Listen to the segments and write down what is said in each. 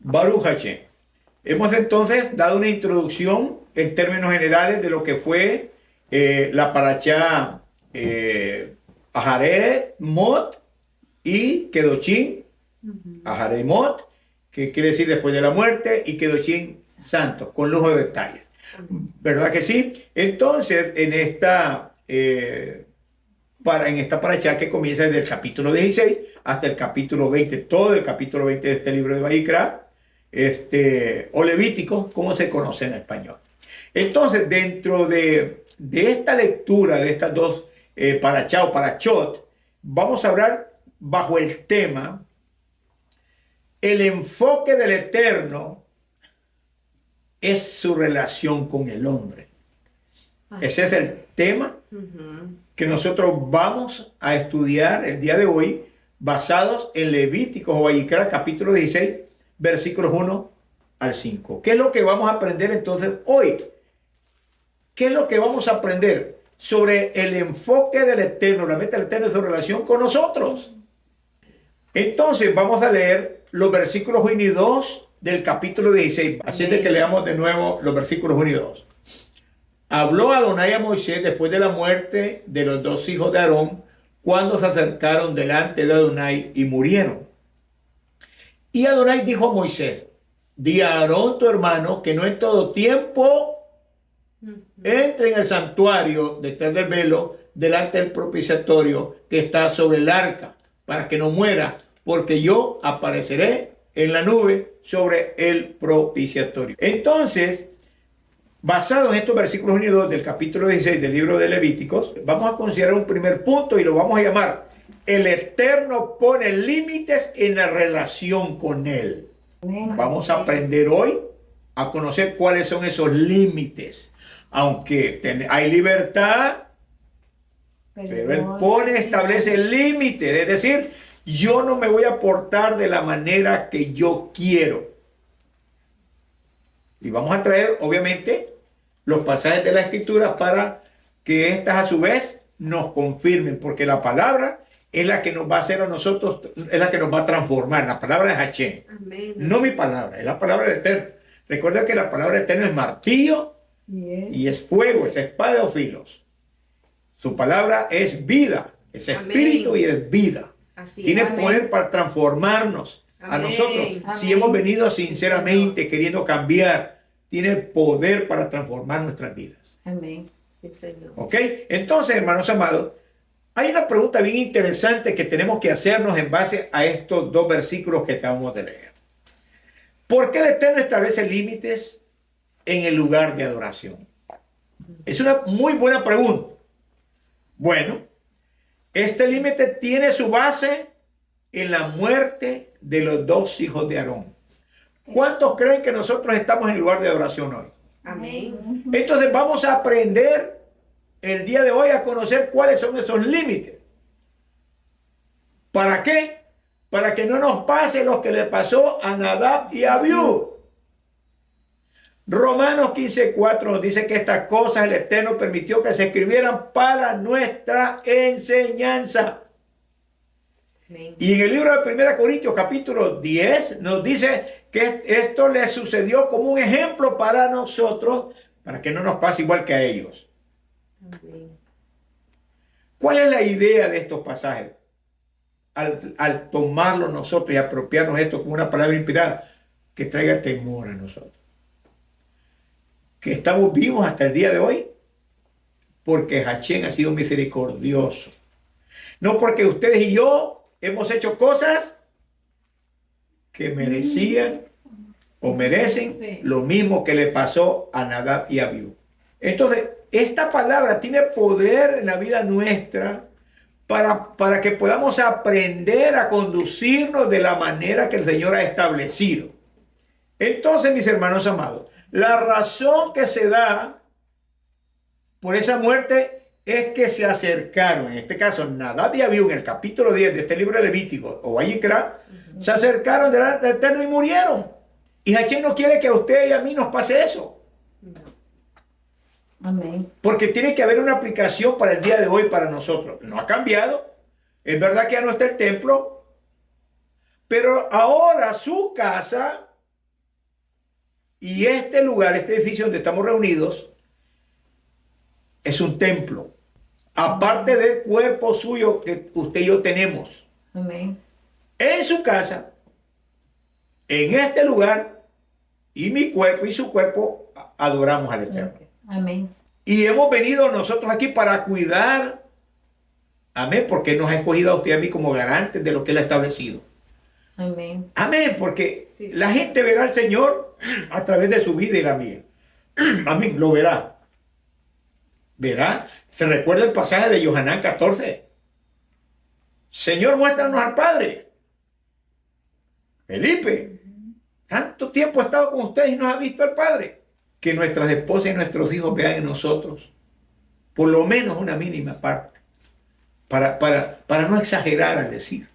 Baruch Hashem. Hemos entonces dado una introducción en términos generales de lo que fue la parashá Aharei Mot y Kedoshim. Aharei Mot, que quiere decir después de la muerte, y Kedoshim santo, con lujo de detalles. ¿Verdad que sí? Entonces, en esta parashá que comienza desde el capítulo 16 hasta el capítulo 20, todo el capítulo 20 de este libro de Vayikra, o Levítico, como se conoce en español. Entonces, dentro de esta lectura de estas dos parashá o parashot, vamos a hablar bajo el tema el enfoque del Eterno es su relación con el hombre. Ese es el tema que nosotros vamos a estudiar el día de hoy, basados en Levíticos o Vayikra, capítulo 16, versículos 1 al 5. ¿Qué es lo que vamos a aprender entonces hoy? ¿Qué es lo que vamos a aprender sobre el enfoque del Eterno, la meta del Eterno, su relación con nosotros? Entonces vamos a leer los versículos 1 y 2 del capítulo 16. Así es de que leamos de nuevo los versículos 1 y 2. Habló Adonai a Moisés después de la muerte de los dos hijos de Aarón, cuando se acercaron delante de Adonai y murieron. Y Adonai dijo a Moisés: di a Aarón tu hermano que no en todo tiempo entre en el santuario detrás del velo, delante del propiciatorio que está sobre el arca, para que no muera, porque yo apareceré en la nube sobre el propiciatorio. Entonces, basado en estos versículos 1 y 2 del capítulo 16 del libro de Levíticos, vamos a considerar un primer punto y lo vamos a llamar: el Eterno pone límites en la relación con Él. Vamos a aprender hoy a conocer cuáles son esos límites. Aunque hay libertad, pero Él establece límites. Es decir, yo no me voy a portar de la manera que yo quiero. Y vamos a traer, obviamente, los pasajes de la Escritura para que estas a su vez nos confirmen, porque la palabra es la que nos va a hacer a nosotros, es la que nos va a transformar. La palabra es Hashem. Amén. No mi palabra, es la palabra del Eterno. Recuerda que la palabra del Eterno es martillo y es fuego, es espada de dos filos. Su palabra es vida, es espíritu. Amén. Y es vida. Así tiene es. Poder para transformarnos. Amén. A nosotros. Amén. Si hemos venido sinceramente queriendo cambiar, tiene poder para transformar nuestras vidas. Amén. Sí, Señor. ¿Ok? Entonces, hermanos amados, hay una pregunta bien interesante que tenemos que hacernos en base a estos dos versículos que acabamos de leer. ¿Por qué el Eterno establece límites en el lugar de adoración? Es una muy buena pregunta. Bueno, este límite tiene su base en la muerte de los dos hijos de Aarón. ¿Cuántos creen que nosotros estamos en el lugar de adoración hoy? Amén. Entonces vamos a aprender el día de hoy a conocer cuáles son esos límites. ¿Para qué? Para que no nos pase lo que le pasó a Nadab y a Abiú. Romanos 15:4 nos dice que estas cosas el Eterno permitió que se escribieran para nuestra enseñanza. Amén. Y en el libro de 1 Corintios capítulo 10 nos dice que esto le sucedió como un ejemplo para nosotros, para que no nos pase igual que a ellos. Amén. ¿Cuál es la idea de estos pasajes? Al tomarlo nosotros y apropiarnos esto como una palabra inspirada, que traiga temor a nosotros. Que estamos vivos hasta el día de hoy porque Hashem ha sido misericordioso. No porque ustedes y yo hemos hecho cosas que merecían o merecen lo mismo que le pasó a Nadab y a Abiú. Entonces, esta palabra tiene poder en la vida nuestra para que podamos aprender a conducirnos de la manera que el Señor ha establecido. Entonces, mis hermanos amados, la razón que se da por esa muerte es que se acercaron, en este caso Nadab y Abiú, en el capítulo 10 de este libro de Levítico o Vayikra, se acercaron delante del Eterno y murieron. Y Hashem no quiere que a usted y a mí nos pase eso. Amén. Porque tiene que haber una aplicación para el día de hoy para nosotros. No ha cambiado. Es verdad que ya no está el templo, pero ahora su casa Y este lugar, este edificio donde estamos reunidos, es un templo. Aparte del cuerpo suyo que usted y yo tenemos. Amén. En su casa, en este lugar, y mi cuerpo y su cuerpo, adoramos al Eterno. Amén. Y hemos venido nosotros aquí para cuidar, amén, porque nos ha escogido a usted y a mí como garantes de lo que Él ha establecido. Amén. Amén, porque Sí, sí. la gente verá al Señor a través de su vida y la mía. Amén, lo verá. Verá. Se recuerda el pasaje de Yohanan 14. Señor, muéstranos al Padre. Felipe, tanto tiempo he estado con ustedes y no ha visto al Padre. Que nuestras esposas y nuestros hijos vean en nosotros por lo menos una mínima parte. Para no exagerar al decir.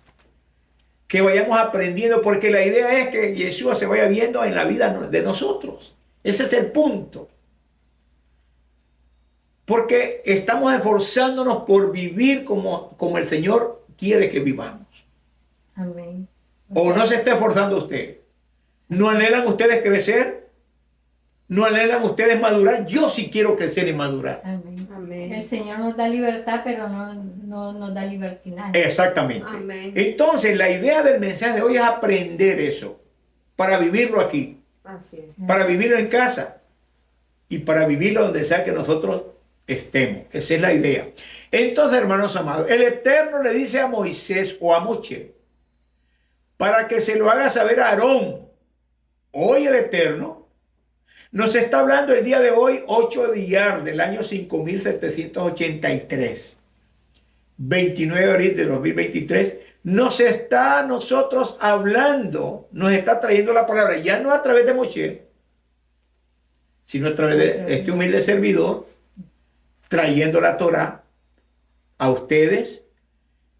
Que vayamos aprendiendo, porque la idea es que Yeshua se vaya viendo en la vida de nosotros. Ese es el punto. Porque estamos esforzándonos por vivir como el Señor quiere que vivamos. Amén. ¿O no se está esforzando usted? ¿No anhelan ustedes crecer? ¿No anhelan ustedes madurar? Yo sí quiero crecer y madurar. Amén. Amén. El Señor nos da libertad, pero no nos da libertinaje. Exactamente. Amén. Entonces, la idea del mensaje de hoy es aprender eso, para vivirlo aquí, Así es. para vivirlo en casa y para vivirlo donde sea que nosotros estemos. Esa es la idea. Entonces, hermanos amados, el Eterno le dice a Moisés o a Moche, para que se lo haga saber a Aarón. Hoy el Eterno nos está hablando el día de hoy, 8 de Iyar del año 5783, 29 de abril de 2023, nos está a nosotros hablando, nos está trayendo la palabra, ya no a través de Moshe, sino a través de este humilde servidor, trayendo la Torah a ustedes,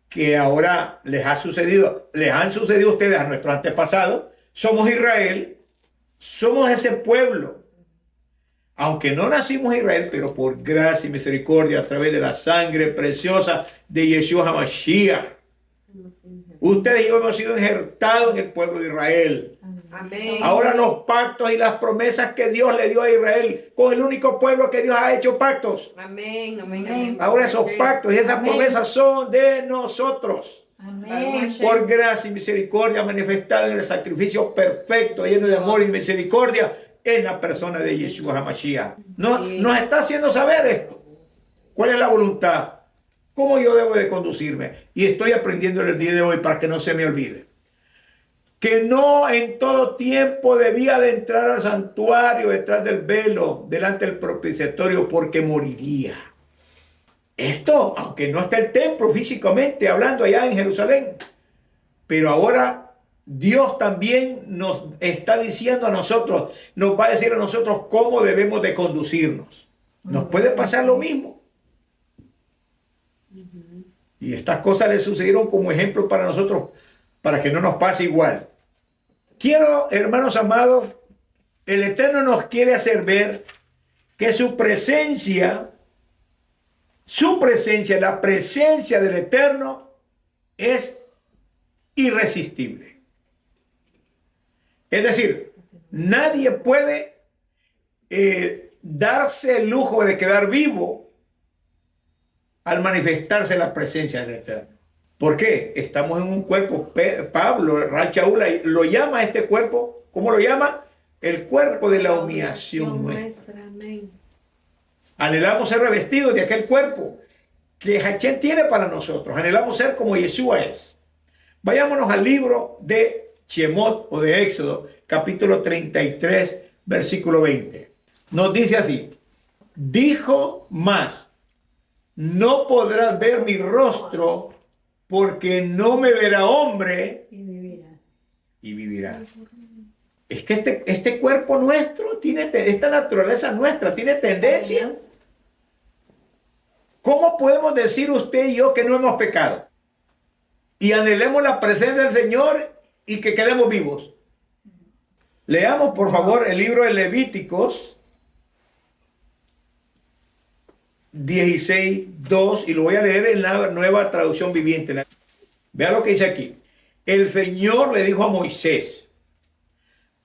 que ahora les han sucedido a ustedes, a nuestros antepasados. Somos Israel, somos ese pueblo. Aunque no nacimos en Israel, pero por gracia y misericordia, a través de la sangre preciosa de Yeshua HaMashiach, ustedes y yo hemos sido injertados en el pueblo de Israel. Amén. Ahora los pactos y las promesas que Dios le dio a Israel, con el único pueblo que Dios ha hecho pactos. Amén. Amén. Amén. Ahora esos pactos y esas Amén. promesas son de nosotros. Amén. Por gracia y misericordia manifestada en el sacrificio perfecto, lleno de amor y misericordia, en la persona de Yeshua HaMashiach. Nos está haciendo saber esto. ¿Cuál es la voluntad? ¿Cómo yo debo de conducirme? Y estoy aprendiendo el día de hoy para que no se me olvide. Que no en todo tiempo debía de entrar al santuario detrás del velo, delante del propiciatorio, porque moriría. Esto, aunque no está el templo físicamente hablando allá en Jerusalén, pero ahora Dios también nos está diciendo a nosotros, nos va a decir a nosotros cómo debemos de conducirnos. Nos puede pasar lo mismo. Y estas cosas le sucedieron como ejemplo para nosotros, para que no nos pase igual. Quiero, hermanos amados, el Eterno nos quiere hacer ver que su presencia, la presencia del Eterno es irresistible. Es decir, nadie puede darse el lujo de quedar vivo al manifestarse la presencia del Eterno. ¿Por qué? Estamos en un cuerpo. Pablo, Rachaula, lo llama a este cuerpo, ¿cómo lo llama? El cuerpo de la humillación nuestra. Amén. Anhelamos ser revestidos de aquel cuerpo que Hachén tiene para nosotros. Anhelamos ser como Yeshua es. Vayámonos al libro de Shemot o de Éxodo, capítulo 33, versículo 20. Nos dice así: dijo más, no podrás ver mi rostro, porque no me verá hombre Y vivirá. y vivirá. Es que este cuerpo nuestro tiene, esta naturaleza nuestra tiene tendencia. ¿Cómo podemos decir usted y yo que no hemos pecado? Y anhelemos la presencia del Señor y que quedemos vivos. Leamos, por favor, el libro de Levíticos 16:2, y lo voy a leer en la Nueva Traducción Viviente. Vea lo que dice aquí. El Señor le dijo a Moisés: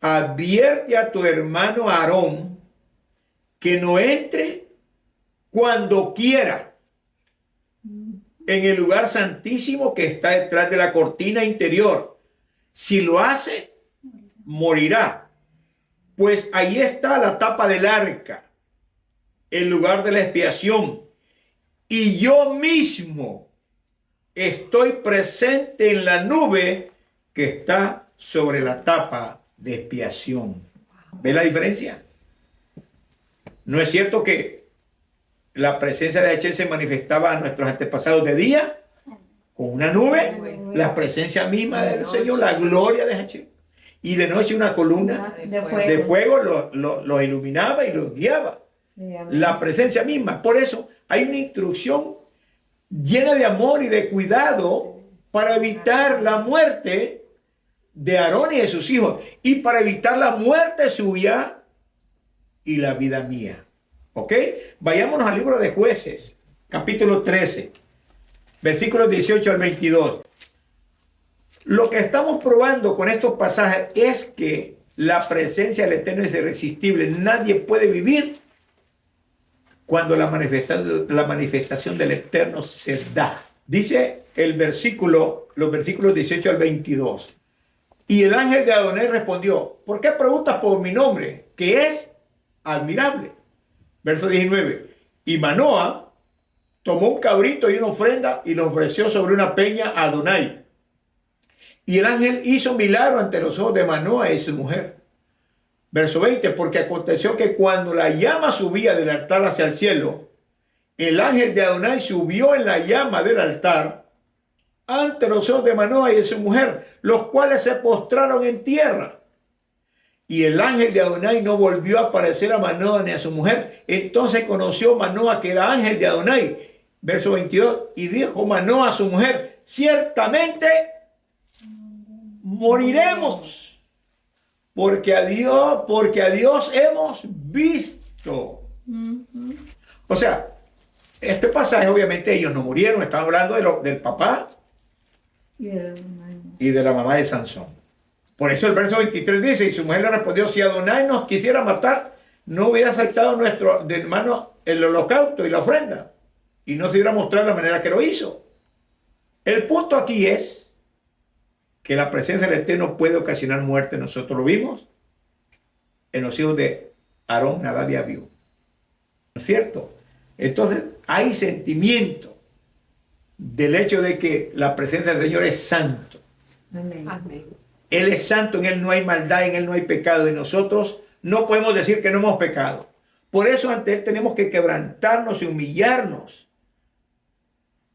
advierte a tu hermano Aarón que no entre cuando quiera en el lugar santísimo que está detrás de la cortina interior. Si lo hace, morirá. Pues ahí está la tapa del arca, el lugar de la expiación. Y yo mismo estoy presente en la nube que está sobre la tapa de expiación. ¿Ves la diferencia? ¿No es cierto que la presencia de Hachel se manifestaba a nuestros antepasados de día con una nube? La presencia misma del Señor, la gloria de Hachel. Y de noche una columna de fuego los iluminaba y los guiaba. La presencia misma. Por eso hay una instrucción llena de amor y de cuidado para evitar la muerte de Aarón y de sus hijos, y para evitar la muerte suya y la vida mía. ¿Ok? Vayámonos al libro de Jueces, capítulo 13, versículos 18 al 22. Lo que estamos probando con estos pasajes es que la presencia del Eterno es irresistible. Nadie puede vivir cuando la manifestación del Eterno se da. Dice el versículo, los versículos 18 al 22. Y el ángel de Adonai respondió: ¿por qué preguntas por mi nombre, que es admirable? Verso 19. Y Manoa tomó un cabrito y una ofrenda y lo ofreció sobre una peña a Adonai. Y el ángel hizo un milagro ante los ojos de Manoa y su mujer. Verso 20. Porque aconteció que cuando la llama subía del altar hacia el cielo, el ángel de Adonai subió en la llama del altar ante los ojos de Manoa y de su mujer, los cuales se postraron en tierra. Y el ángel de Adonai no volvió a aparecer a Manoa ni a su mujer. Entonces conoció Manoa que era ángel de Adonai. Verso 22. Y dijo Manoa a su mujer: ciertamente moriremos, porque a Dios hemos visto. O sea, este pasaje, obviamente ellos no murieron, están hablando del papá y de la mamá de Sansón. Por eso el verso 23 dice: y su mujer le respondió: si Adonai nos quisiera matar, no hubiera aceptado de hermano el holocausto y la ofrenda, y no se hubiera mostrado la manera que lo hizo. El punto aquí es que la presencia del Eterno puede ocasionar muerte. Nosotros lo vimos en los hijos de Aarón, Nadab y Abiú. ¿No es cierto? Entonces hay sentimiento del hecho de que la presencia del Señor es santo. Amén. Él es santo, en Él no hay maldad, en Él no hay pecado, y nosotros no podemos decir que no hemos pecado. Por eso ante Él tenemos que quebrantarnos y humillarnos,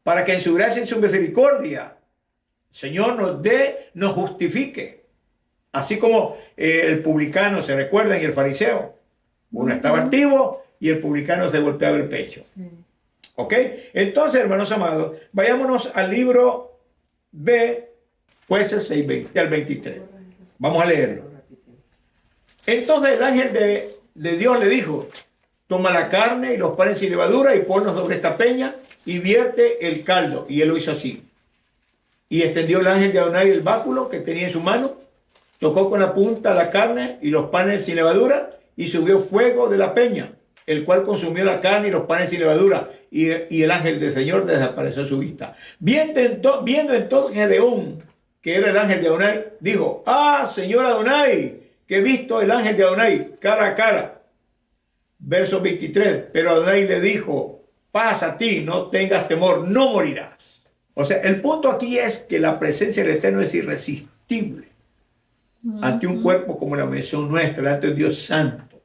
para que en su gracia y su misericordia el Señor nos justifique. Así como el publicano, se recuerdan, y el fariseo. Uno estaba activo y el publicano se golpeaba el pecho. Sí. ¿Ok? Entonces, hermanos amados, vayámonos al libro de Jueces 6:20 al 23. Vamos a leerlo. Entonces el ángel de Dios le dijo: toma la carne y los panes sin levadura y ponlos sobre esta peña y vierte el caldo. Y él lo hizo así. Y extendió el ángel de Adonai el báculo que tenía en su mano, tocó con la punta la carne y los panes sin levadura, y subió fuego de la peña, el cual consumió la carne y los panes sin levadura, y el ángel del Señor desapareció a su vista. Viendo entonces Gedeón, que era el ángel de Adonai, dijo: ah, Señor Adonai, que he visto el ángel de Adonai cara a cara. Verso 23. Pero Adonai le dijo: pasa a ti, no tengas temor, no morirás. O sea, el punto aquí es que la presencia del Eterno es irresistible ante un cuerpo como la mención nuestra, ante un Dios santo.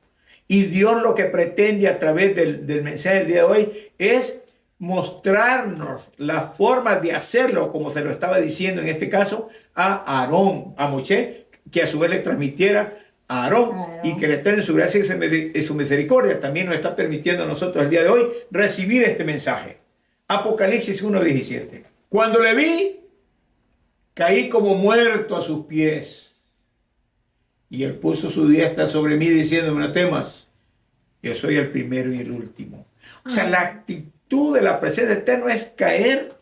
Y Dios lo que pretende a través del mensaje del día de hoy es mostrarnos la forma de hacerlo, como se lo estaba diciendo en este caso a Aarón, a Moisés, que a su vez le transmitiera a Aarón, y que el Eterno en su gracia y su misericordia también nos está permitiendo a nosotros el día de hoy recibir este mensaje. Apocalipsis 1:17. Cuando le vi, caí como muerto a sus pies. Y él puso su diestra sobre mí diciéndome: no temas, yo soy el primero y el último. O sea, la actitud de la presencia eterna es caer.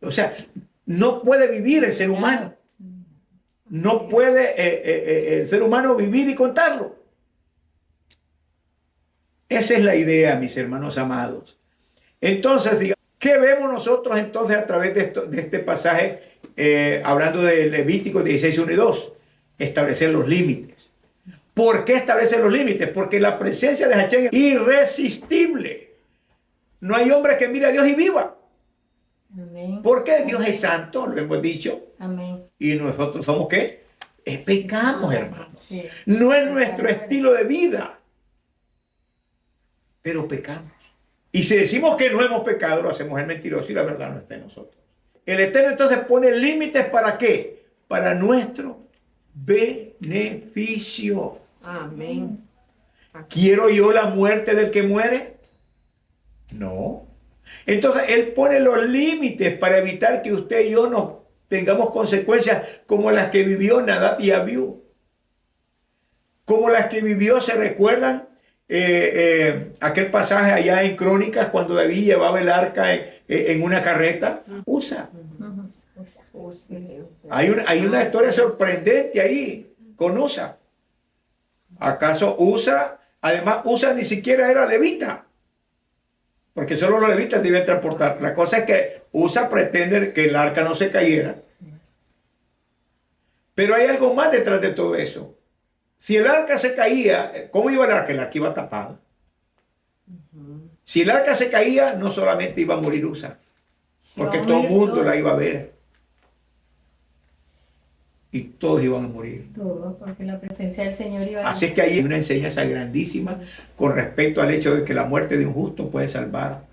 O sea, no puede vivir el ser humano. no puede el ser humano vivir y contarlo. Esa es la idea, mis hermanos amados. Entonces, ¿qué vemos nosotros entonces a través de este pasaje, hablando de Levítico 16, 1 y 2? Establecer los límites. ¿Por qué establecer los límites? Porque la presencia de Hachén es irresistible. No hay hombre que mire a Dios y viva. Amén. ¿Por qué? Dios es santo, lo hemos dicho. Amén. ¿Y nosotros somos qué? Pecamos, hermanos. Sí. No es nuestro estilo de vida, pero pecamos. Y si decimos que no hemos pecado, lo hacemos el mentiroso y la verdad no está en nosotros. El Eterno entonces pone límites ¿para qué? Para nuestro beneficio. Amén. ¿Quiero yo la muerte del que muere? No. Entonces Él pone los límites para evitar que usted y yo no tengamos consecuencias como las que vivió Nadab y Abiú. Como las que vivió, ¿se recuerdan? Aquel pasaje allá en Crónicas cuando David llevaba el arca en una carreta. Usa. Hay una historia sorprendente ahí con Usa. ¿Acaso Usa? Además, Usa ni siquiera era levita, porque solo los levitas debían transportar. La cosa es que Usa pretende que el arca no se cayera. Pero hay algo más detrás de todo eso. Si el arca se caía, ¿cómo iba el arca? El arca iba tapada. Si el arca se caía, no solamente iba a morir Usa, porque todo el mundo la iba a ver. Y todos iban a morir. Todo, porque la presencia del Señor iba a... Así es que hay una enseñanza grandísima con respecto al hecho de que la muerte de un justo puede salvar.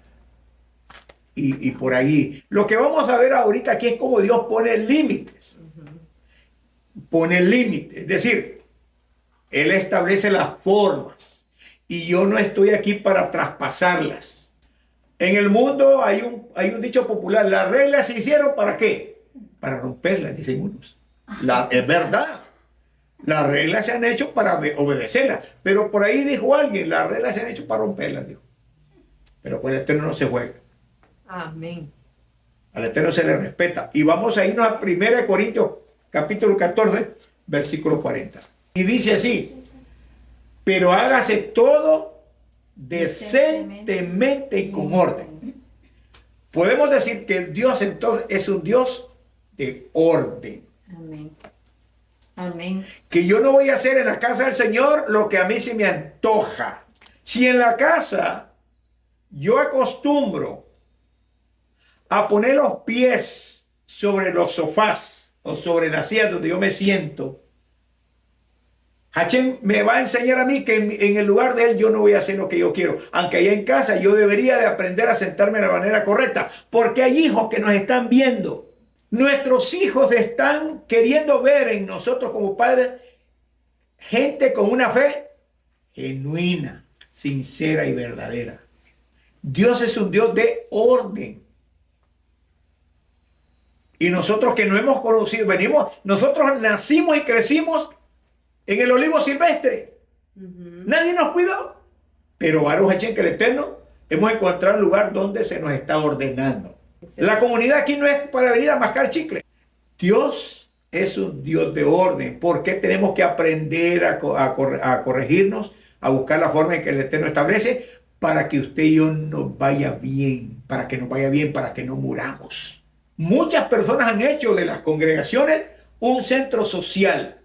Y por ahí. Lo que vamos a ver ahorita aquí es cómo Dios pone límites. Pone límites. Es decir, Él establece las formas. Y yo no estoy aquí para traspasarlas. En el mundo hay un dicho popular. Las reglas se hicieron ¿para qué? Para romperlas, dicen unos. Es verdad. Las reglas se han hecho para obedecerlas. Pero por ahí dijo alguien, las reglas se han hecho para romperlas, dijo. Pero con el Eterno no se juega. Amén. Al Eterno se le respeta. Y vamos a irnos a 1 Corintios capítulo 14, versículo 40. Y dice así: pero hágase todo decentemente y con orden. Podemos decir que Dios entonces es un Dios de orden. Amén. Amén. Que yo no voy a hacer en la casa del Señor lo que a mí se me antoja. Si en la casa yo acostumbro a poner los pies sobre los sofás o sobre las sillas donde yo me siento, Hachén me va a enseñar a mí que en el lugar de Él yo no voy a hacer lo que yo quiero. Aunque allá en casa yo debería de aprender a sentarme de la manera correcta, porque hay hijos que nos están viendo. Nuestros hijos están queriendo ver en nosotros como padres gente con una fe genuina, sincera y verdadera. Dios es un Dios de orden. Y nosotros que no hemos conocido, nosotros nacimos y crecimos en el olivo silvestre. Nadie nos cuidó. Pero Baruch Hachén, que el Eterno, hemos encontrado un lugar donde se nos está ordenando. La comunidad aquí no es para venir a mascar chicle. Dios es un Dios de orden. ¿Por qué tenemos que aprender a corregirnos, a buscar la forma en que el Eterno establece? Para que usted y yo nos vaya bien, para que nos vaya bien, para que no muramos. Muchas personas han hecho de las congregaciones un centro social.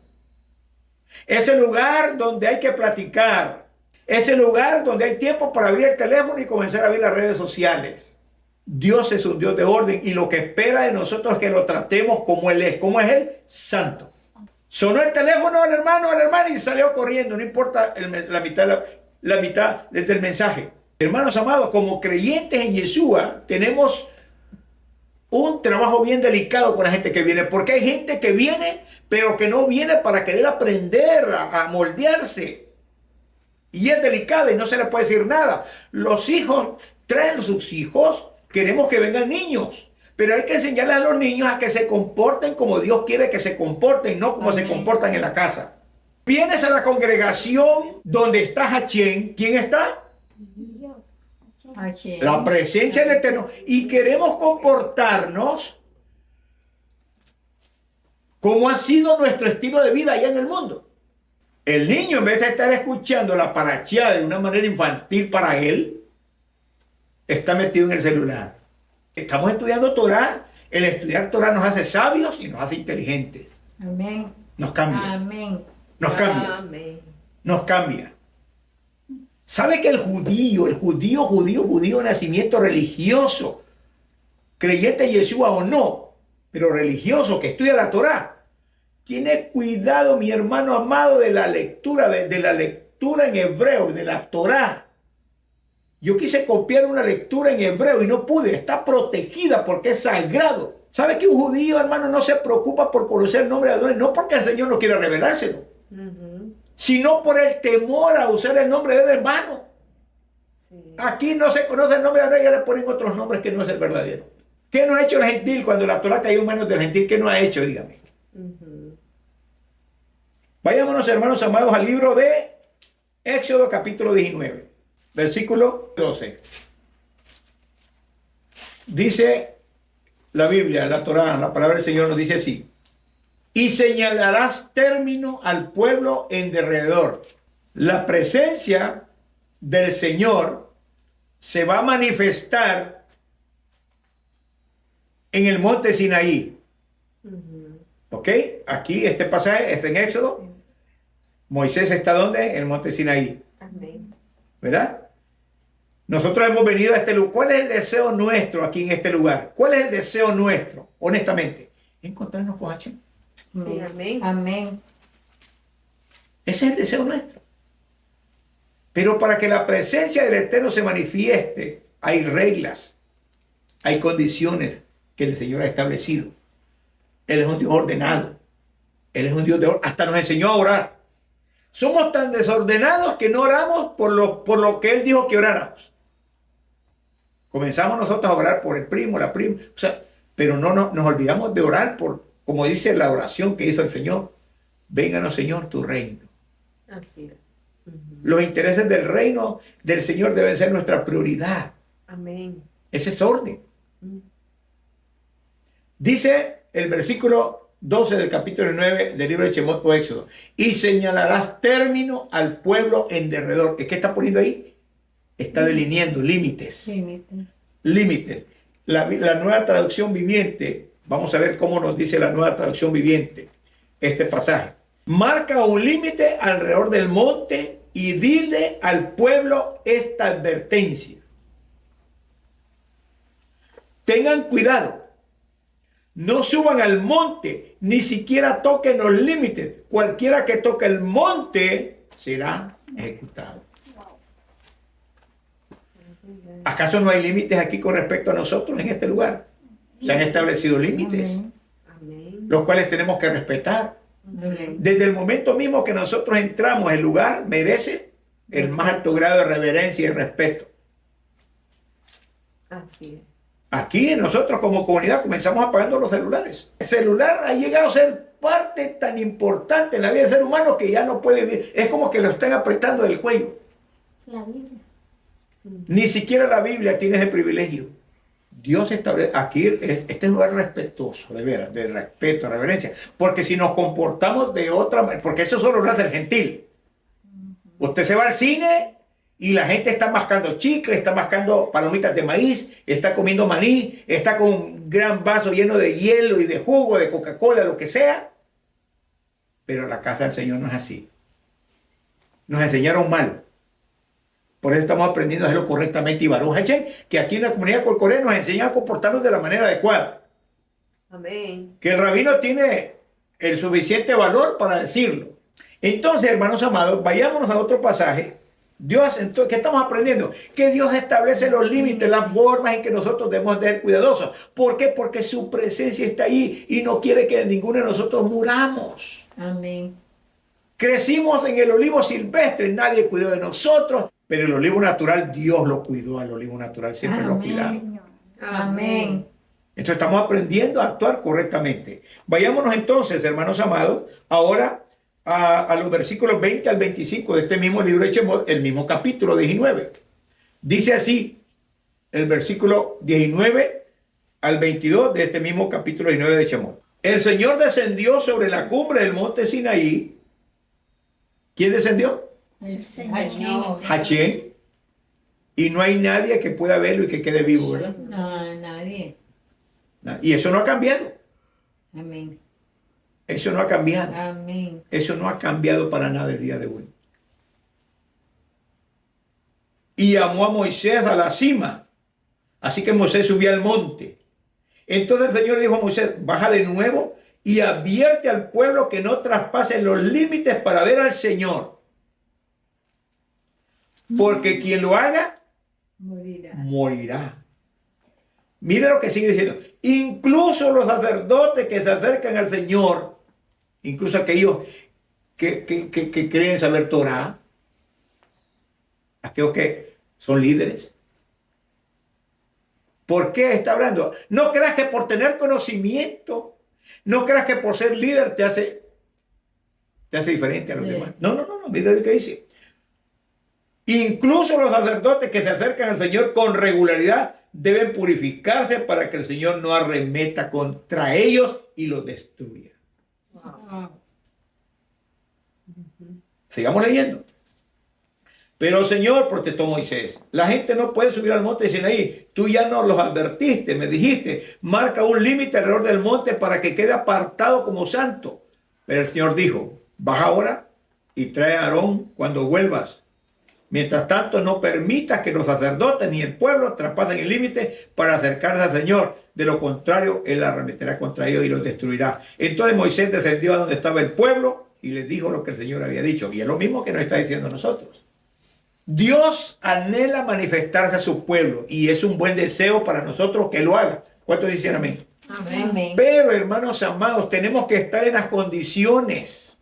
Ese lugar donde hay que platicar. Ese lugar donde hay tiempo para abrir el teléfono y comenzar a ver las redes sociales. Dios es un Dios de orden y lo que espera de nosotros es que lo tratemos como Él es. ¿Cómo es Él? Santo. Sonó el teléfono al hermano y salió corriendo. No importa la mitad del mensaje. Hermanos amados, como creyentes en Yeshua, tenemos un trabajo bien delicado con la gente que viene. Porque hay gente que viene, pero que no viene para querer aprender a moldearse. Y es delicada y no se le puede decir nada. Los hijos traen sus hijos. Queremos que vengan niños, pero hay que enseñarles a los niños a que se comporten como Dios quiere que se comporten, no como se comportan en la casa. Vienes a la congregación donde está Hachén. ¿Quién está? Hachén. La presencia del Eterno. Y queremos comportarnos ¿Cómo ha sido nuestro estilo de vida allá en el mundo? El niño, en vez de estar escuchando la paracheada de una manera infantil para él, está metido en el celular. Estamos estudiando Torah. El estudiar Torah nos hace sabios y nos hace inteligentes. Amén. Nos cambia. Amén. Nos cambia. Amén. Nos cambia. ¿Sabe que el judío de nacimiento religioso, creyente en Yeshua o no, pero religioso que estudia la Torah, tiene cuidado, mi hermano amado, de la lectura, de la lectura en hebreo, de la Torah? Yo quise copiar una lectura en hebreo y no pude. Está protegida porque es sagrado. ¿Sabe que un judío, hermano, no se preocupa por conocer el nombre de Adonai? No porque el Señor no quiera revelárselo, sino por el temor a usar el nombre del hermano. Sí. Aquí no se conoce el nombre de Adonai, ya le ponen otros nombres que no es el verdadero. ¿Qué no ha hecho el gentil cuando la Torah cayó en manos del gentil? ¿Qué no ha hecho? Dígame. Vayámonos, hermanos amados, al libro de Éxodo capítulo 19, versículo 12. Dice la Biblia, la Torah, la palabra del Señor nos dice así: y señalarás término al pueblo en derredor. La presencia del Señor se va a manifestar en el monte Sinaí. ¿Ok? Aquí este pasaje es en Éxodo. Moisés está ¿dónde? En el monte Sinaí. Amén. ¿Verdad? Nosotros hemos venido a este lugar. ¿Cuál es el deseo nuestro aquí en este lugar? ¿Cuál es el deseo nuestro? Honestamente, encontrarnos con Hashem. Sí, amén. Amén. Ese es el deseo nuestro. Pero para que la presencia del Eterno se manifieste, hay reglas, hay condiciones que el Señor ha establecido. Él es un Dios ordenado. Él es un Dios de orden. Hasta nos enseñó a orar. Somos tan desordenados que no oramos por lo que Él dijo que oráramos. Comenzamos nosotros a orar por el primo, la prima, o sea, pero no nos olvidamos de orar por, como dice la oración que hizo el Señor: vénganos, Señor, tu reino. Así es. Los intereses del reino del Señor deben ser nuestra prioridad. Amén. Ese es orden. Dice el versículo 12 del capítulo 9 del libro de Shemot o Éxodo: y señalarás término al pueblo en derredor. ¿Qué está poniendo ahí? Está delineando límites. Límites. La nueva traducción viviente, vamos a ver cómo nos dice la nueva traducción viviente este pasaje. Marca un límite alrededor del monte y dile al pueblo esta advertencia: tengan cuidado. No suban al monte, ni siquiera toquen los límites. Cualquiera que toque el monte será ejecutado. ¿Acaso no hay límites aquí con respecto a nosotros en este lugar? Se han establecido límites, Amén. los cuales tenemos que respetar. Amén. Desde el momento mismo que nosotros entramos, el lugar merece el más alto grado de reverencia y respeto. Así es. Aquí nosotros como comunidad comenzamos apagando los celulares. El celular ha llegado a ser parte tan importante en la vida del ser humano que ya no puede vivir. Es como que lo están apretando del cuello. La Biblia. Ni siquiera la Biblia tiene ese privilegio. Dios establece, aquí este es un lugar respetuoso, de veras, de respeto, reverencia. Porque si nos comportamos de otra manera, porque eso solo lo hace el gentil. Usted se va al cine y la gente está mascando chicle, está mascando palomitas de maíz, está comiendo maní, está con un gran vaso lleno de hielo y de jugo, de Coca-Cola, lo que sea. Pero la casa del Señor no es así. Nos enseñaron mal. Por eso estamos aprendiendo a hacerlo correctamente. Y Baruch Hashem, que aquí en la comunidad corcorea nos enseñan a comportarnos de la manera adecuada. Amén. Que el rabino tiene el suficiente valor para decirlo. Entonces, hermanos amados, vayámonos a otro pasaje. Dios, entonces, ¿qué estamos aprendiendo? Que Dios establece los límites, las formas en que nosotros debemos de ser cuidadosos. ¿Por qué? Porque su presencia está ahí y no quiere que ninguno de nosotros muramos. Amén. Crecimos en el olivo silvestre, nadie cuidó de nosotros, pero el olivo natural, Dios lo cuidó, al olivo natural siempre lo cuidamos. Amén. Entonces estamos aprendiendo a actuar correctamente. Vayámonos entonces, hermanos amados, ahora a los versículos 20 al 25 de este mismo libro de Shemot, el mismo capítulo 19. Dice así, el versículo 19 al 22 de este mismo capítulo 19 de Shemot: El Señor descendió sobre la cumbre del monte Sinaí. ¿Quién descendió? El Señor. Hachén. Y no hay nadie que pueda verlo y que quede vivo, ¿verdad? No, nadie. Y eso no ha cambiado. Amén. Eso no ha cambiado. Amén. Eso no ha cambiado para nada el día de hoy. Y llamó a Moisés a la cima. Así que Moisés subió al monte. Entonces el Señor le dijo a Moisés, baja de nuevo y advierte al pueblo que no traspasen los límites para ver al Señor. Porque quien lo haga, Morirá. morirá. Mire lo que sigue diciendo. Incluso los sacerdotes que se acercan al Señor, incluso aquellos que creen saber Torah, aquellos que son líderes. ¿Por qué está hablando? No creas que por tener conocimiento, no creas que por ser líder te hace diferente a los demás. No. Mira lo que dice. Incluso los sacerdotes que se acercan al Señor con regularidad deben purificarse para que el Señor no arremeta contra ellos y los destruya. Ah, Sigamos leyendo. Pero el Señor, protestó Moisés, la gente no puede subir al monte de Sinaí. Tú ya nos los advertiste, me dijiste, marca un límite alrededor del monte para que quede apartado como santo. Pero el Señor dijo, baja ahora y trae a Aarón cuando vuelvas. Mientras tanto, no permitas que los sacerdotes ni el pueblo traspasen el límite para acercarse al Señor. De lo contrario, Él arremeterá contra ellos y los destruirá. Entonces Moisés descendió a donde estaba el pueblo y les dijo lo que el Señor había dicho. Y es lo mismo que nos está diciendo a nosotros. Dios anhela manifestarse a su pueblo y es un buen deseo para nosotros que lo haga. ¿Cuántos dicen amén? amén. Pero, hermanos amados, tenemos que estar en las condiciones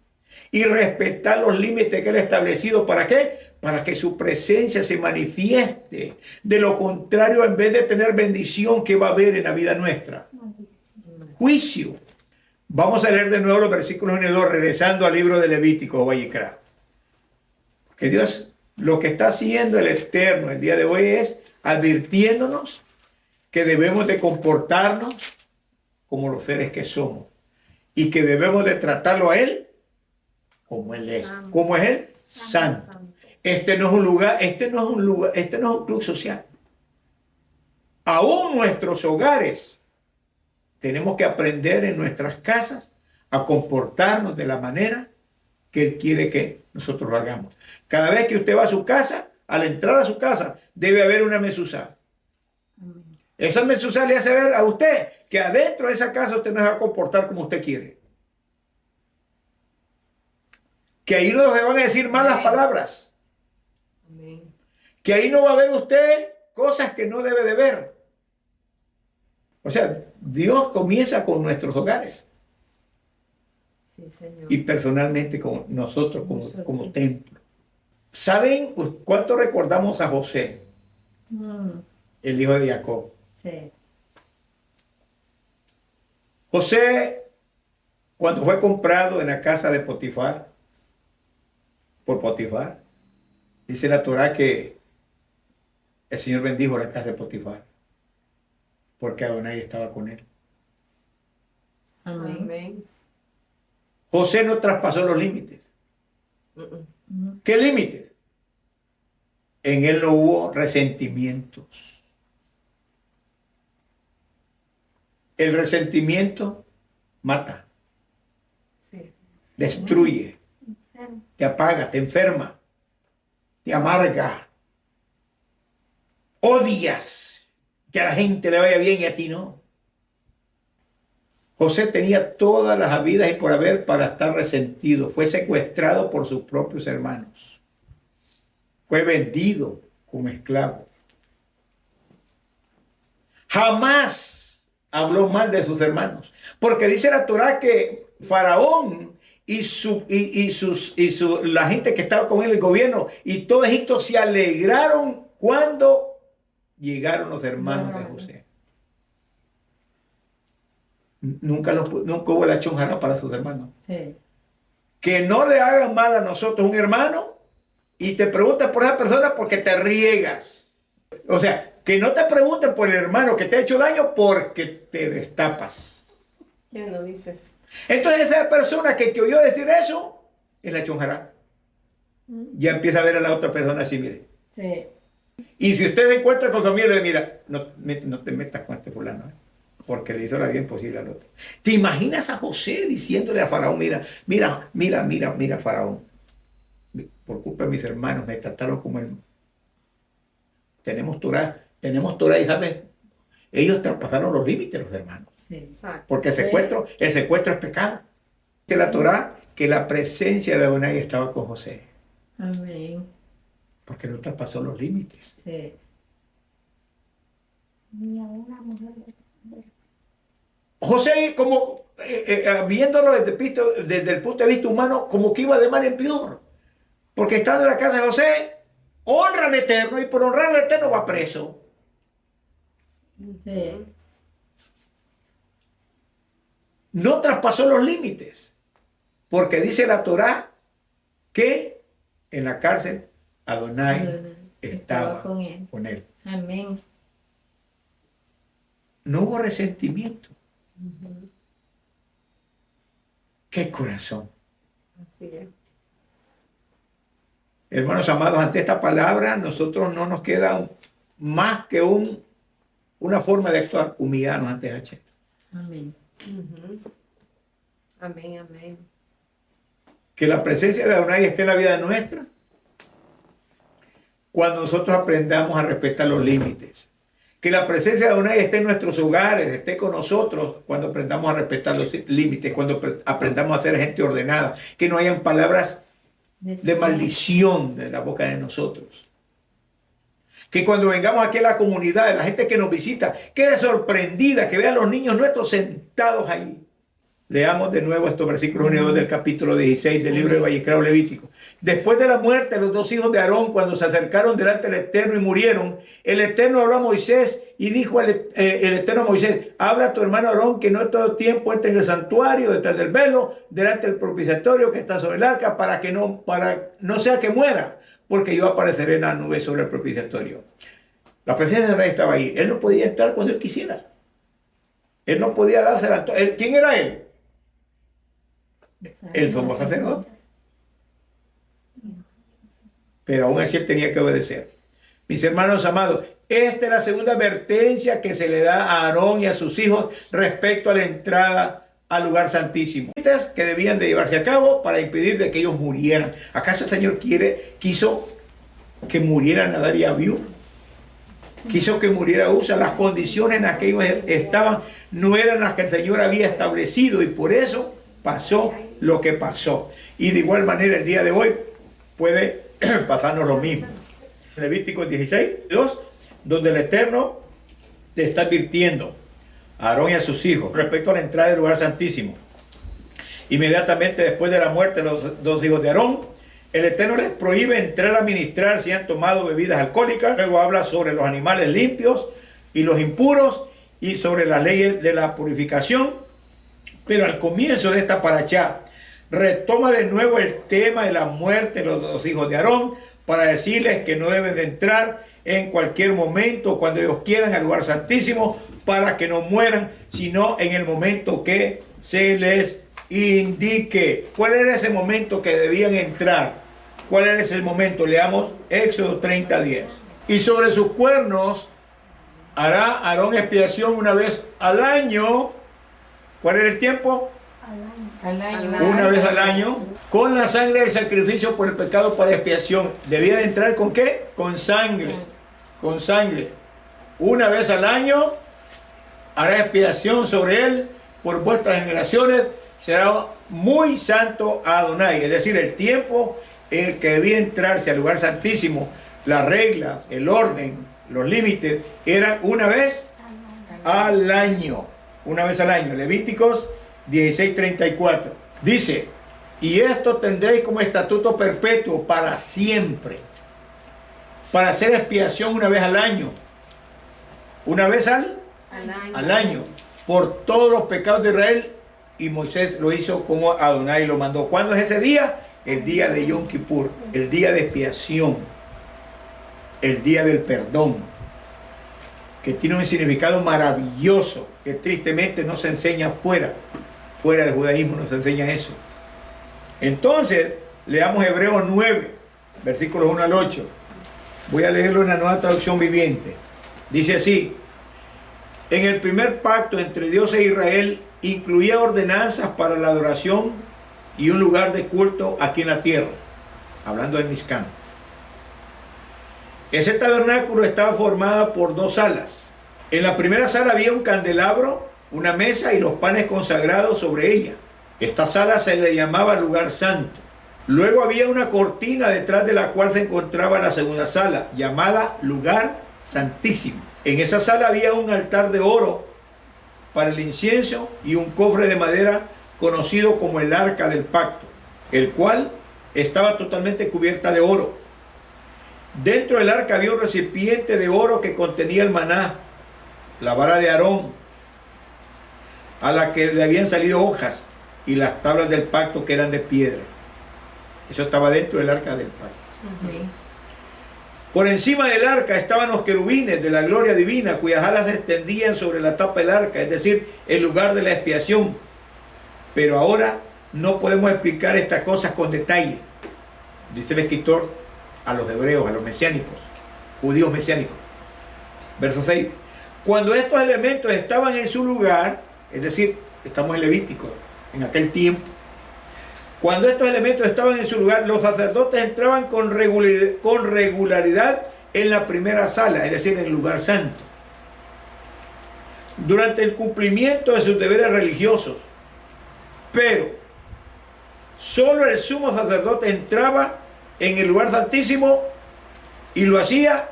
y respetar los límites que Él ha establecido. ¿Para qué? Para que su presencia se manifieste. De lo contrario, en vez de tener bendición, ¿qué va a haber en la vida nuestra? Juicio. Vamos a leer de nuevo los versículos 1 y 2, regresando al libro de Levítico, Vayikra. Porque Dios, lo que está haciendo el Eterno el día de hoy es advirtiéndonos que debemos de comportarnos como los seres que somos y que debemos de tratarlo a Él como Él es. ¿Cómo es Él? Santo. Este no es un lugar, este no es un club social. Aún nuestros hogares tenemos que aprender en nuestras casas a comportarnos de la manera que Él quiere que nosotros lo hagamos. Cada vez que usted va a su casa, al entrar a su casa, debe haber una mesuzá. Esa mesuzá le hace ver a usted que adentro de esa casa usted no se va a comportar como usted quiere. Que ahí no se van a decir malas palabras. Amén. Que ahí no va a ver usted cosas que no debe de ver. O sea, Dios comienza con nuestros hogares. Sí, Señor. Y personalmente con nosotros como templo. ¿Saben cuánto recordamos a José, el hijo de Jacob? Sí. José, cuando fue comprado en la casa de Potifar, por Potifar, dice la Torá que el Señor bendijo la casa de Potifar, porque Adonai estaba con él. Amén. Amén. José no traspasó los límites. ¿Qué límites? En él no hubo resentimientos. El resentimiento mata, Sí. destruye, te apaga, te enferma, te amarga. Odias que a la gente le vaya bien y a ti no. José tenía todas las habidas y por haber para estar resentido. Fue secuestrado por sus propios hermanos. Fue vendido como esclavo. Jamás habló mal de sus hermanos. Porque dice la Torá que Faraón la gente que estaba con él, el gobierno, y todo Egipto se alegraron cuando llegaron los hermanos de José. Nunca hubo la chonjara para sus hermanos. Sí. Que no le hagan mal a nosotros un hermano y te preguntan por esa persona porque te riegas. O sea, que no te pregunten por el hermano que te ha hecho daño porque te destapas. ¿Qué no dices? Entonces esa persona que oyó decir eso, es la chonjará. Ya empieza a ver a la otra persona así, mire. Sí. Y si usted encuentra con su amigo, le mira, no te metas con este fulano, porque le hizo la vida imposible al otro. ¿Te imaginas a José diciéndole a Faraón, mira, Faraón, por culpa de mis hermanos me trataron como el... Tenemos Torah y sabes, ellos traspasaron los límites, los hermanos, Sí. Exacto. porque el secuestro es pecado. Dice la Torah que la presencia de Adonai estaba con José, Amén. porque no traspasó los límites. Sí. Ni a una mujer. José, como viéndolo desde el punto de vista humano, como que iba de mal en peor. Porque estando en la casa de José, honra al Eterno y por honrar al Eterno va preso. Sí. No traspasó los límites. Porque dice la Torá que en la cárcel Adonai estaba con él. con él. Amén. No hubo resentimiento. ¡Qué corazón! Así es. Hermanos amados, ante esta palabra, nosotros no nos queda más que una forma de actuar, humillarnos ante H. Amén. Amén, amén. Que la presencia de Adonai esté en la vida nuestra cuando nosotros aprendamos a respetar los límites. Que la presencia de Adonai esté en nuestros hogares, esté con nosotros cuando aprendamos a respetar los límites, cuando aprendamos a ser gente ordenada. Que no hayan palabras de maldición de la boca de nosotros. Que cuando vengamos aquí a la comunidad, la gente que nos visita, quede sorprendida, que vea a los niños nuestros sentados ahí. Leamos de nuevo estos versículos 1 y 2 del capítulo 16 del libro de Vayicra o Levítico. Después de la muerte de los dos hijos de Aarón, cuando se acercaron delante del Eterno y murieron, el Eterno habló a Moisés y dijo el Eterno a Moisés: habla a tu hermano Aarón que no todo tiempo entre en el santuario detrás del velo, delante del propiciatorio que está sobre el arca, para no sea que muera, porque yo apareceré en la nube sobre el propiciatorio. La presencia de Rey estaba ahí. Él no podía entrar cuando él quisiera. Él no podía darse la... ¿Quién era él? El sumo sacerdote. Pero aún así él tenía que obedecer. Mis hermanos amados, esta es la segunda advertencia que se le da a Aarón y a sus hijos respecto a la entrada al lugar santísimo, que debían de llevarse a cabo para impedir de que ellos murieran. ¿Acaso el Señor quiso que murieran Nadab y Abiú? Quiso que muriera Usa. Las condiciones en las que ellos estaban no eran las que el Señor había establecido, y por eso pasó lo que pasó. Y de igual manera el día de hoy puede pasarnos lo mismo. Levítico 16:2, donde el Eterno le está advirtiendo a Aarón y a sus hijos respecto a la entrada del lugar santísimo. Inmediatamente después de la muerte de los dos hijos de Aarón, el Eterno les prohíbe entrar a ministrar si han tomado bebidas alcohólicas. Luego habla sobre los animales limpios y los impuros y sobre las leyes de la purificación. Pero al comienzo de esta parachá retoma de nuevo el tema de la muerte de los dos hijos de Aarón para decirles que no deben de entrar en cualquier momento cuando ellos quieran al lugar santísimo, para que no mueran, sino en el momento que se les indique. ¿Cuál era ese momento que debían entrar? ¿Cuál era ese momento? Leamos Éxodo 30:10. Y sobre sus cuernos hará Aarón expiación una vez al año. ¿Cuál era el tiempo? Al año. Una vez al año, con la sangre del sacrificio por el pecado para expiación. ¿Debían entrar con qué? Con sangre. Con sangre. Una vez al año hará expiación sobre él por vuestras generaciones. Será muy santo a Adonai. Es decir, el tiempo en el que debía entrarse al lugar santísimo, la regla, el orden, los límites, eran una vez al año. Una vez al año. Levíticos 16:34. Dice: y esto tendréis como estatuto perpetuo para siempre, para hacer expiación una vez al año. Una vez al año. Por todos los pecados de Israel. Y Moisés lo hizo como Adonai lo mandó. ¿Cuándo es ese día? El día de Yom Kippur. El día de expiación. El día del perdón. Que tiene un significado maravilloso que tristemente no se enseña afuera. Fuera del judaísmo nos enseña eso. Entonces, leamos Hebreos 9, versículos 1 al 8. Voy a leerlo en la Nueva Traducción Viviente. Dice así: en el primer pacto entre Dios e Israel incluía ordenanzas para la adoración y un lugar de culto aquí en la tierra, hablando de Mizcán. Ese tabernáculo estaba formado por 2 salas. En la primera sala había un candelabro, una mesa y los panes consagrados sobre ella. Esta sala se le llamaba lugar santo. Luego había una cortina detrás de la cual se encontraba la segunda sala, llamada lugar santísimo. En esa sala había un altar de oro para el incienso y un cofre de madera conocido como el arca del pacto, el cual estaba totalmente cubierta de oro. Dentro del arca había un recipiente de oro que contenía el maná, la vara de Aarón, a la que le habían salido hojas, y las tablas del pacto que eran de piedra. Eso estaba dentro del arca del pacto. Sí. Por encima del arca estaban los querubines de la gloria divina, cuyas alas se extendían sobre la tapa del arca, es decir, el lugar de la expiación. Pero ahora no podemos explicar estas cosas con detalle, dice el escritor a los hebreos, a los mesiánicos, judíos mesiánicos. Verso 6. Cuando estos elementos estaban en su lugar, es decir, estamos en Levítico, en aquel tiempo, cuando estos elementos estaban en su lugar, los sacerdotes entraban con regularidad en la primera sala, es decir, en el lugar santo, durante el cumplimiento de sus deberes religiosos. Pero solo el sumo sacerdote entraba en el lugar santísimo y lo hacía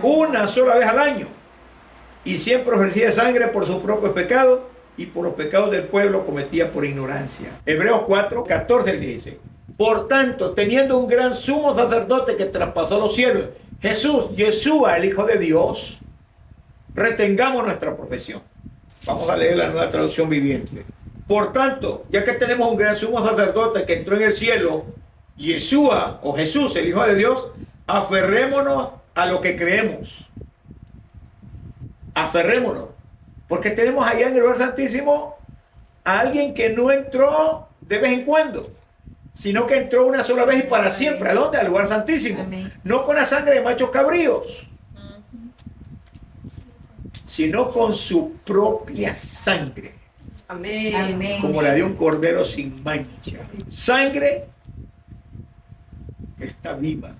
una sola vez al año, y siempre ofrecía sangre por sus propios pecados y por los pecados del pueblo cometía por ignorancia. Hebreos 4, 14 al 16. Por tanto, teniendo un gran sumo sacerdote que traspasó los cielos, Jesús, Yeshua, el Hijo de Dios, retengamos nuestra profesión. Vamos a leer la Nueva Traducción Viviente. Por tanto, ya que tenemos un gran sumo sacerdote que entró en el cielo, Yeshua o Jesús, el Hijo de Dios, aferrémonos a lo que creemos. Aferrémonos. Porque tenemos allá en el lugar santísimo a alguien que no entró de vez en cuando, sino que entró una sola vez y para siempre. ¿A dónde? Al lugar santísimo. Amén. No con la sangre de machos cabríos, sino con su propia sangre, Amén. Amén. como la de un cordero sin mancha. Sangre que está viva,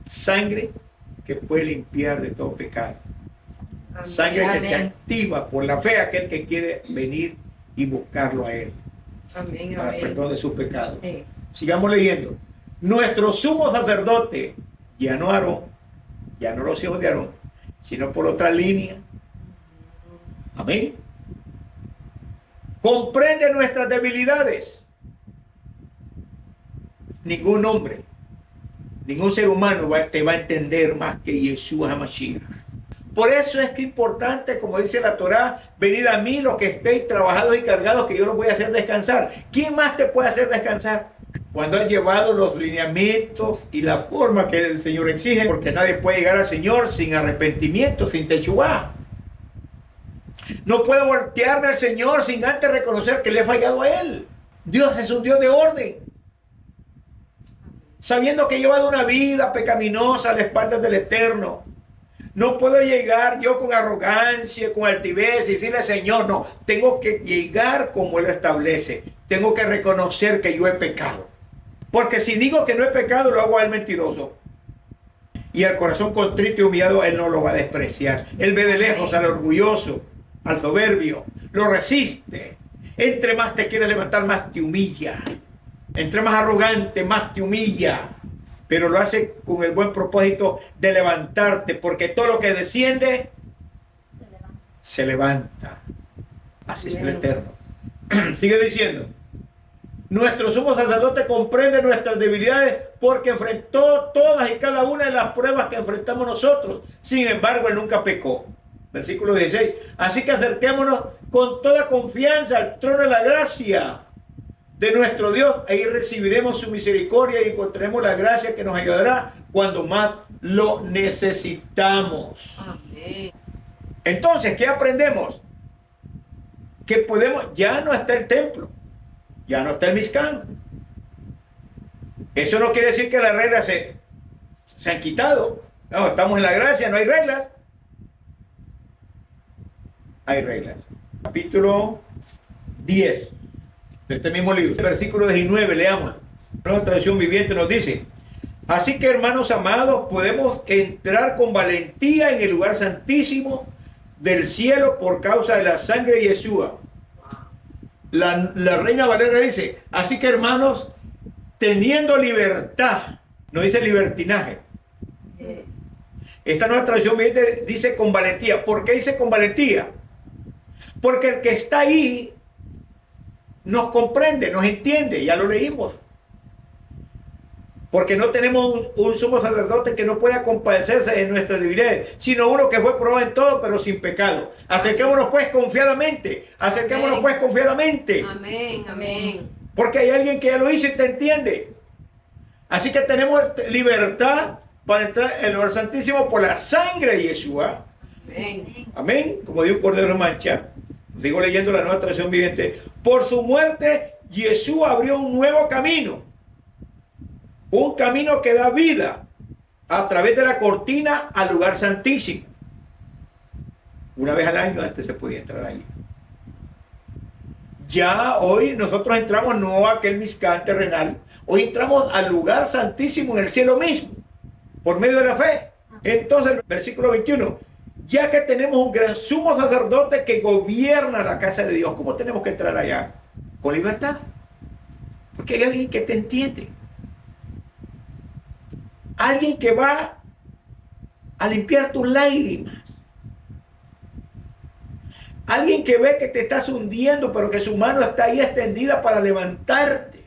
sangre que puede limpiar de todo pecado. Amén. Sangre que se Amén. activa por la fe a aquel que quiere venir y buscarlo a él Amén. para el perdón de sus pecados. Sí. Sigamos leyendo. Nuestro sumo sacerdote, ya no Aarón, ya no los hijos de Aarón, sino por otra línea. Amén. Comprende nuestras debilidades. Ningún hombre, ningún ser humano te va a entender más que Yeshua HaMashiach. Por eso es que es importante, como dice la Torá, venid a mí los que estéis trabajados y cargados, que yo los voy a hacer descansar. ¿Quién más te puede hacer descansar? Cuando has llevado los lineamientos y la forma que el Señor exige, porque nadie puede llegar al Señor sin arrepentimiento, sin techubá. No puedo voltearme al Señor sin antes reconocer que le he fallado a Él. Dios es un Dios de orden. Sabiendo que he llevado una vida pecaminosa a las espaldas del Eterno. No puedo llegar yo con arrogancia, con altivez y decirle, Señor, no. Tengo que llegar como Él lo establece. Tengo que reconocer que yo he pecado. Porque si digo que no he pecado, lo hago a Él mentiroso. Y al corazón contrito y humillado, Él no lo va a despreciar. Él ve de lejos al orgulloso, al soberbio. Lo resiste. Entre más te quiere levantar, más te humilla. Entre más arrogante, más te humilla. Pero lo hace con el buen propósito de levantarte, porque todo lo que desciende se levanta. Así es el Eterno. Sigue diciendo: nuestro sumo sacerdote comprende nuestras debilidades porque enfrentó todas y cada una de las pruebas que enfrentamos nosotros. Sin embargo, Él nunca pecó. Versículo 16. Así que acerquémonos con toda confianza al trono de la gracia de nuestro Dios, ahí recibiremos su misericordia y encontraremos la gracia que nos ayudará cuando más lo necesitamos. Amén. Entonces, ¿qué aprendemos? que podemos, ya no está el templo, ya no está el Mizcán. Eso no quiere decir que las reglas se han quitado. No, estamos en la gracia, no hay reglas. Hay reglas. Capítulo 10 de este mismo libro, versículo 19, leamos. La traducción viviente nos dice: así que, hermanos amados, podemos entrar con valentía en el lugar santísimo del cielo por causa de la sangre de Yeshua. La Reina Valera dice: así que, hermanos, teniendo libertad, no dice libertinaje. Esta nueva traducción viviente dice con valentía. ¿Por qué dice con valentía? Porque el que está ahí nos comprende, nos entiende, ya lo leímos. Porque no tenemos un sumo sacerdote que no pueda compadecerse de nuestras debilidades, sino uno que fue probado en todo, pero sin pecado. Acerquémonos pues confiadamente, acerquémonos pues confiadamente. Amén, amén. Porque hay alguien que ya lo hizo y te entiende. Así que tenemos libertad para entrar en el lugar santísimo por la sangre de Yeshua. Amén. Amén. Como dijo un cordero de mancha. Sigo leyendo la nueva traducción viviente. Por su muerte, Yeshua abrió un nuevo camino. Un camino que da vida a través de la cortina al lugar santísimo. Una vez al año antes se podía entrar ahí. Ya hoy nosotros entramos no a aquel Mizcán terrenal. Hoy entramos al lugar santísimo en el cielo mismo. Por medio de la fe. Entonces, versículo 21. Ya que tenemos un gran sumo sacerdote que gobierna la casa de Dios, ¿cómo tenemos que entrar allá? Con libertad. Porque hay alguien que te entiende. Alguien que va a limpiar tus lágrimas. Alguien que ve que te estás hundiendo, pero que su mano está ahí extendida para levantarte.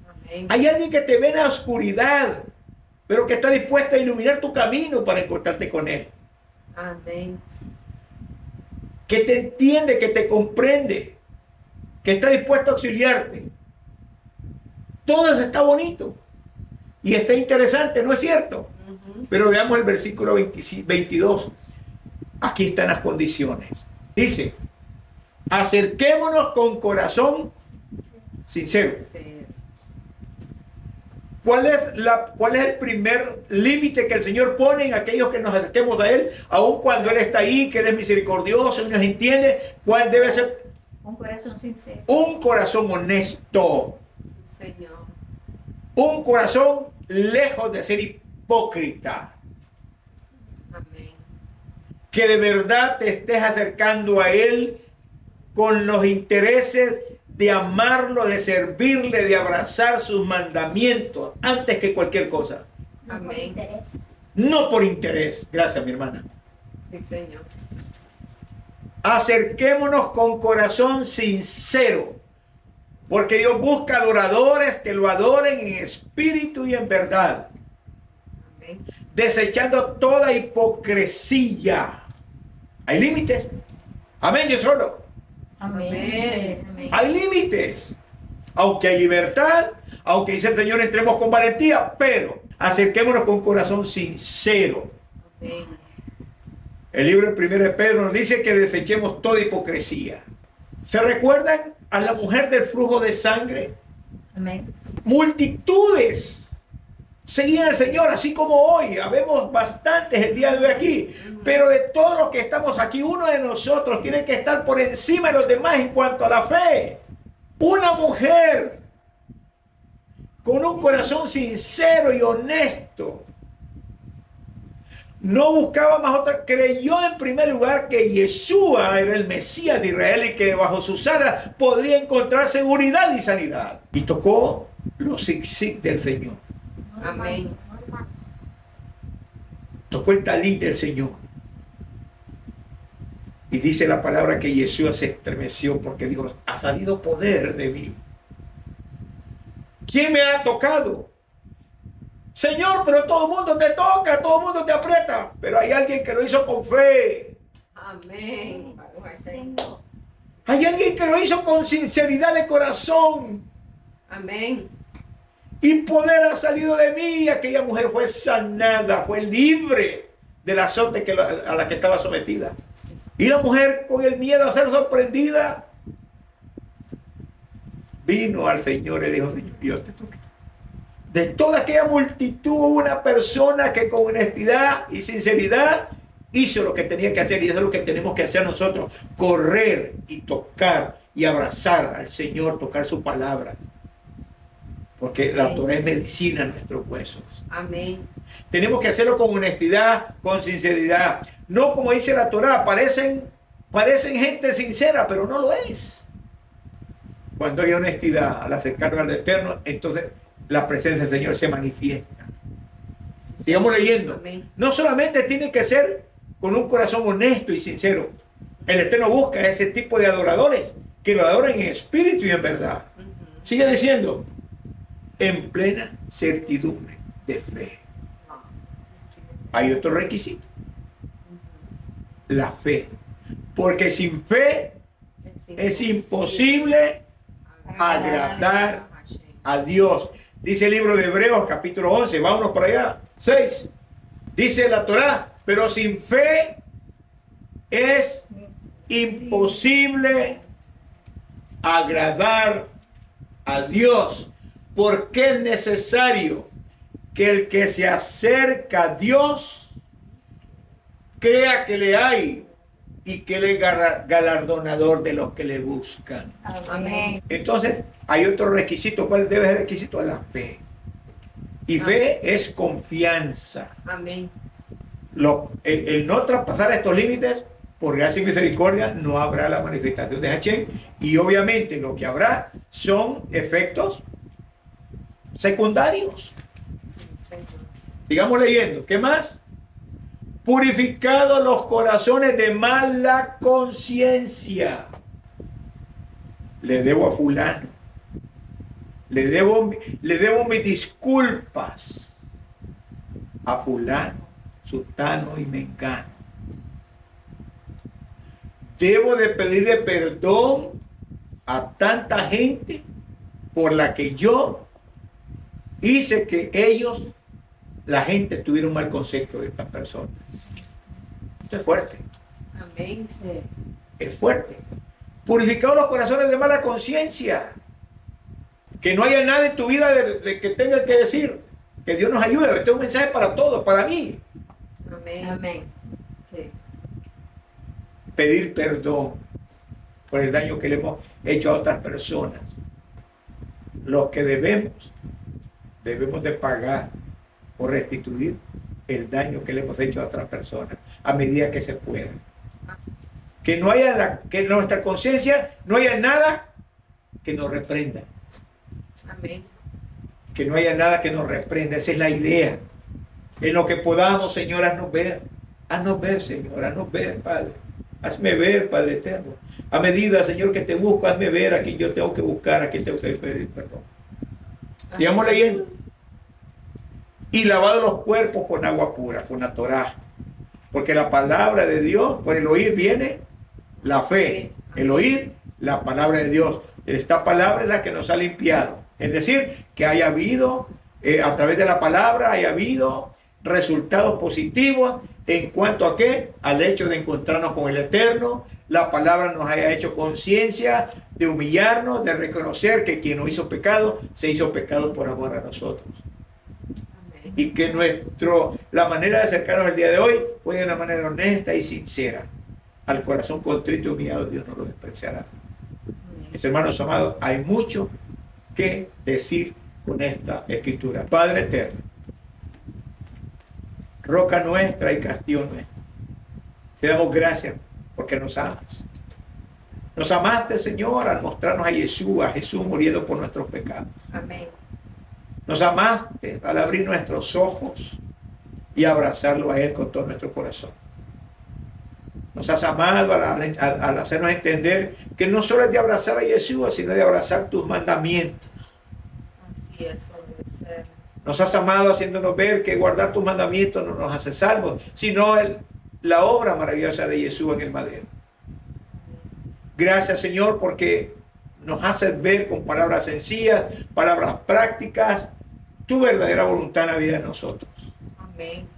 Amén. Hay alguien que te ve en la oscuridad, pero que está dispuesto a iluminar tu camino para encontrarte con él. Amén. Que te entiende, que te comprende, que está dispuesto a auxiliarte. Todo eso está bonito y está interesante, ¿no es cierto? Pero veamos el versículo 22. Aquí están las condiciones. Dice: acerquémonos con sincero. ¿Cuál es el primer límite que el Señor pone en aquellos que nos acerquemos a Él? Aun cuando Él está ahí, que Él es misericordioso y nos entiende. ¿Cuál debe ser? Un corazón sincero. Un corazón honesto. Señor. Un corazón lejos de ser hipócrita. Amén. Que de verdad te estés acercando a Él con los intereses de amarlo, de servirle, de abrazar sus mandamientos antes que cualquier cosa. No por Amén. interés. No por interés. Gracias, mi hermana. Sí, Señor. Acerquémonos con corazón sincero, porque Dios busca adoradores que lo adoren en espíritu y en verdad, Amén. desechando toda hipocresía. ¿Hay límites? Amén, yo solo. Amén. Amén. Hay límites. Aunque hay libertad, aunque dice el Señor, entremos con valentía, pero acerquémonos con corazón sincero. Amén. El libro de 1 de Pedro nos dice que desechemos toda hipocresía. ¿Se recuerdan a la mujer del flujo de sangre? Amén. Multitudes seguían al Señor, así como hoy. Habemos bastantes el día de hoy aquí. Pero de todos los que estamos aquí, uno de nosotros tiene que estar por encima de los demás en cuanto a la fe. Una mujer con un corazón sincero y honesto. No buscaba más otra, creyó en primer lugar que Yeshua era el Mesías de Israel y que bajo su alas podría encontrar seguridad y sanidad. Y tocó los zig del Señor. Amén. Tocó el talit del Señor. Y dice la palabra que Yeshua se estremeció porque dijo: ha salido poder de mí. ¿Quién me ha tocado? Señor, pero todo el mundo te toca, todo el mundo te aprieta. Pero hay alguien que lo hizo con fe. Amén. Señor. Hay alguien que lo hizo con sinceridad de corazón. Amén. Y poder ha salido de mí. Y aquella mujer fue sanada, fue libre del azote a la que estaba sometida. Y la mujer, con el miedo a ser sorprendida, vino al Señor y dijo: Señor, yo te toqué. De toda aquella multitud, una persona que con honestidad y sinceridad hizo lo que tenía que hacer, y eso es lo que tenemos que hacer nosotros: correr y tocar y abrazar al Señor, tocar su palabra, porque la Torah es medicina a nuestros huesos. Amén. Tenemos que hacerlo con honestidad, con sinceridad, no como dice la Torah, parecen gente sincera, pero no lo es. Cuando hay honestidad al acercarnos al Eterno, entonces la presencia del Señor se manifiesta. Sigamos leyendo. Amén. No solamente tiene que ser con un corazón honesto y sincero. El Eterno busca ese tipo de adoradores que lo adoran en espíritu y en verdad. Sigue diciendo: en plena certidumbre de fe. Hay otro requisito: la fe. Porque sin fe es imposible agradar a Dios. Dice el libro de Hebreos, capítulo 11, vámonos por allá, 6. Dice la Torá: pero sin fe es imposible agradar a Dios, porque es necesario que el que se acerca a Dios crea que le hay y que él es galardonador de los que le buscan. Amén. Entonces, hay otro requisito. ¿Cuál debe ser el requisito? La fe. Y fe es confianza. Amén. El no traspasar estos límites, por gracia y misericordia, no habrá la manifestación de Hashem. Y obviamente lo que habrá son efectos secundarios. Sigamos leyendo. ¿Qué más? Purificados los corazones de mala conciencia. Le debo a fulano. Le debo mis disculpas a fulano, sutano y mengano. Debo de pedirle perdón a tanta gente por la que yo hice que ellos, la gente, tuviera un mal concepto de estas personas. Esto es fuerte. Amén. Sí. Es fuerte. Purificados los corazones de mala conciencia. Que no haya nada en tu vida de que tenga que decir. Que Dios nos ayude. Este es un mensaje para todos, para mí. Amén. Amén. Sí. Pedir perdón por el daño que le hemos hecho a otras personas. Los que debemos de pagar o restituir el daño que le hemos hecho a otras personas a medida que se pueda. Que no haya, que en nuestra conciencia no haya nada que nos reprenda. Amén. Que no haya nada que nos reprenda. Esa es la idea. En lo que podamos, Señor, haznos ver. Haznos ver, Señor. Haznos ver, Padre. Hazme ver, Padre eterno. A medida, Señor, que te busco, hazme ver a quien yo tengo que buscar, a quien tengo que pedir perdón. Sigamos leyendo. Y lavado los cuerpos con agua pura, con la Torá. Porque la palabra de Dios, por el oír viene la fe. El oír, la palabra de Dios. Esta palabra es la que nos ha limpiado. Es decir, que haya habido, a través de la palabra, haya habido resultados positivos en cuanto a qué, al hecho de encontrarnos con el Eterno. La palabra nos haya hecho conciencia de humillarnos, de reconocer que quien no hizo pecado, se hizo pecado por amor a nosotros. Amén. Y que la manera de acercarnos al día de hoy fue de una manera honesta y sincera. Al corazón contrito y humillado, Dios no lo despreciará. Mis hermanos amados, hay mucho que decir con esta escritura. Padre eterno, roca nuestra y castillo nuestro, te damos gracias porque nos amas. Nos amaste, Señor, al mostrarnos a Jesús muriendo por nuestros pecados. Amén. Nos amaste al abrir nuestros ojos y abrazarlo a Él con todo nuestro corazón. Nos has amado al hacernos entender que no solo es de abrazar a Jesús, sino de abrazar tus mandamientos. Así es, debe ser. Nos has amado haciéndonos ver que guardar tus mandamientos no nos hace salvos, sino la obra maravillosa de Jesús en el madero. Gracias, Señor, porque nos haces ver con palabras sencillas, palabras prácticas, tu verdadera voluntad en la vida de nosotros. Amén.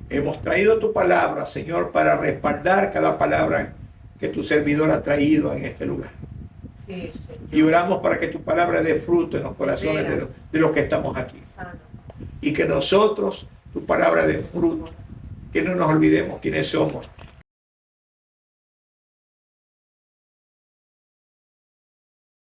Hemos traído tu palabra, Señor, para respaldar cada palabra que tu servidor ha traído en este lugar. Sí, Señor. Y oramos para que tu palabra dé fruto en los corazones de los que estamos aquí. Sana. Y que nosotros, tu palabra dé fruto. Que no nos olvidemos quiénes somos